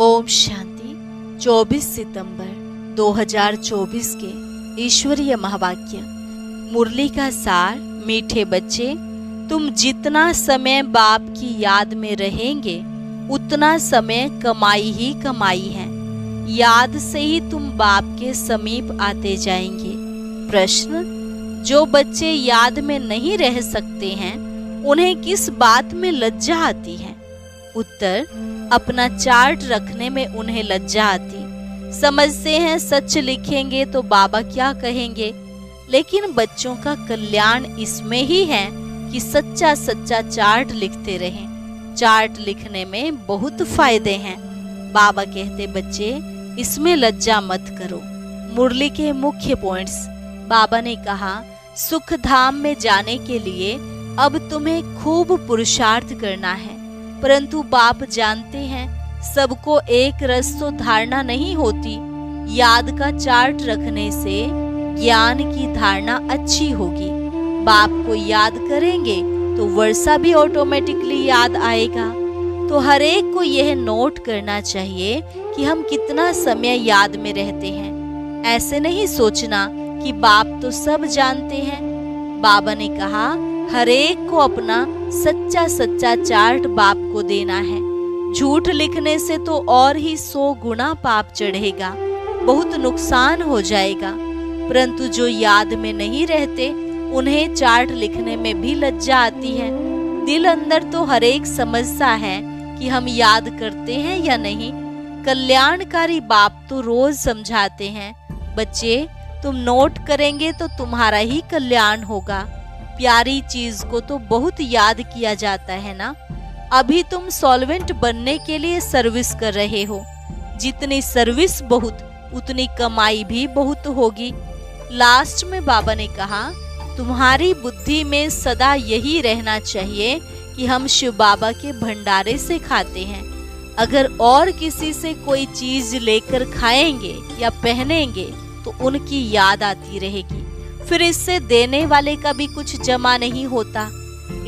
ओम शांति। 24 सितंबर 2024 के ईश्वरीय महावाक्य। मुरली का सार। मीठे बच्चे, तुम जितना समय बाप की याद में रहेंगे उतना समय कमाई ही कमाई है। याद से ही तुम बाप के समीप आते जाएंगे। प्रश्न, जो बच्चे याद में नहीं रह सकते हैं उन्हें किस बात में लज्जा आती है? उत्तर, अपना चार्ट रखने में उन्हें लज्जा आती। समझते हैं सच लिखेंगे तो बाबा क्या कहेंगे, लेकिन बच्चों का कल्याण इसमें ही है कि सच्चा सच्चा चार्ट लिखते रहें। चार्ट लिखने में बहुत फायदे हैं। बाबा कहते, बच्चे इसमें लज्जा मत करो। मुरली के मुख्य पॉइंट्स। बाबा ने कहा, सुख धाम में जाने के लिए अब तुम्हें खूब पुरुषार्थ करना है, परंतु बाप जानते हैं सबको एक रस तो धारणा नहीं होती। याद का चार्ट रखने से ज्ञान की धारणा अच्छी होगी। बाप को याद करेंगे तो वर्षा भी ऑटोमेटिकली याद आएगा। तो हर एक को यह नोट करना चाहिए कि हम कितना समय याद में रहते हैं। ऐसे नहीं सोचना कि बाप तो सब जानते हैं। बाबा ने कहा, हर एक को अपना सच्चा सच्चा चार्ट बाप को देना है। झूठ लिखने से तो और ही 100 गुना पाप चढ़ेगा, बहुत नुकसान हो जाएगा। परंतु जो याद में नहीं रहते उन्हें चार्ट लिखने में भी लज्जा आती है। दिल अंदर तो हर एक समझता है कि हम याद करते हैं या नहीं। कल्याणकारी बाप तो रोज समझाते हैं, बच्चे तुम नोट करेंगे तो तुम्हारा ही कल्याण होगा। प्यारी चीज को तो बहुत याद किया जाता है ना। अभी तुम सॉल्वेंट बनने के लिए सर्विस कर रहे हो। जितनी सर्विस बहुत उतनी कमाई भी बहुत होगी। लास्ट में बाबा ने कहा, तुम्हारी बुद्धि में सदा यही रहना चाहिए कि हम शिव बाबा के भंडारे से खाते हैं। अगर और किसी से कोई चीज लेकर खाएंगे या पहनेंगे तो उनकी याद आती रहेगी, फिर इससे देने वाले का भी कुछ जमा नहीं होता।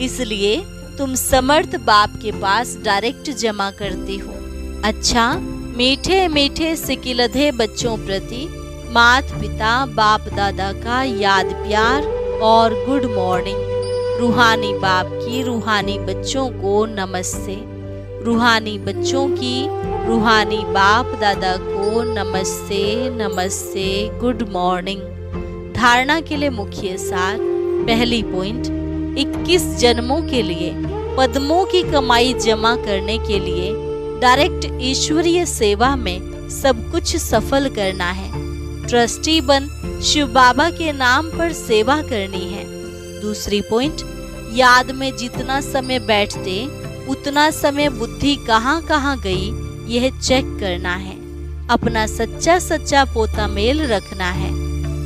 इसलिए तुम समर्थ बाप के पास डायरेक्ट जमा करते हो। अच्छा, मीठे मीठे सिकिलधे बच्चों प्रति मात पिता बाप दादा का याद प्यार और गुड मॉर्निंग। रूहानी बाप की रूहानी बच्चों को नमस्ते। रूहानी बच्चों की रूहानी बाप दादा को नमस्ते नमस्ते, गुड मॉर्निंग। धारणा के लिए मुख्य सार। पहली पॉइंट, 21 जन्मों के लिए पद्मों की कमाई जमा करने के लिए डायरेक्ट ईश्वरीय सेवा में सब कुछ सफल करना है। ट्रस्टी बन शिव बाबा के नाम पर सेवा करनी है। दूसरी पॉइंट, याद में जितना समय बैठते उतना समय बुद्धि कहाँ कहाँ गई यह चेक करना है। अपना सच्चा सच्चा पोता मेल रखना है।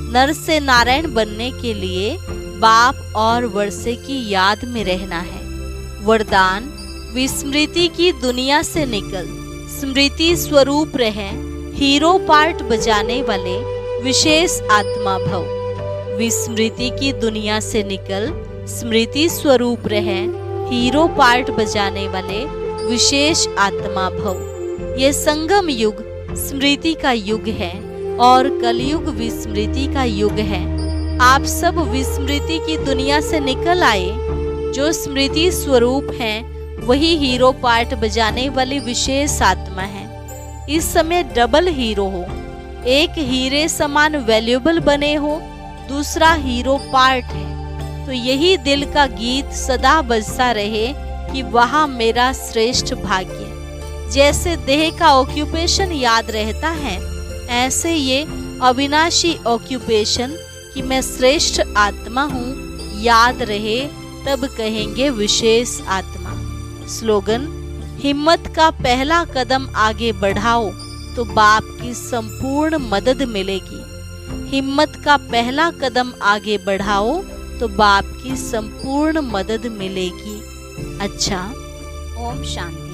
नर से नारायण बनने के लिए बाप और वर्षे की याद में रहना है। वरदान, विस्मृति की दुनिया से निकल स्मृति स्वरूप रहे। हीरो पार्ट बजाने वाले विशेष आत्मा भव। विस्मृति की दुनिया से निकल स्मृति स्वरूप रहे। हीरो पार्ट बजाने वाले विशेष आत्मा भव। यह संगम युग स्मृति का युग है और कलयुग विस्मृति का युग है। आप सब विस्मृति की दुनिया से निकल आए। जो स्मृति स्वरूप हैं वही हीरो पार्ट बजाने वाली विशेष आत्मा है। इस समय डबल हीरो हो। एक हीरे समान वैल्यूएबल बने हो, दूसरा हीरो पार्ट है। तो यही दिल का गीत सदा बजता रहे कि वहाँ मेरा श्रेष्ठ भाग्य। जैसे देह का ऑक्यूपेशन याद रहता है, ऐसे ये अविनाशी ऑक्यूपेशन कि मैं श्रेष्ठ आत्मा हूँ याद रहे, तब कहेंगे विशेष आत्मा। स्लोगन, हिम्मत का पहला कदम आगे बढ़ाओ तो बाप की संपूर्ण मदद मिलेगी। हिम्मत का पहला कदम आगे बढ़ाओ तो बाप की संपूर्ण मदद मिलेगी। अच्छा, ओम शांति।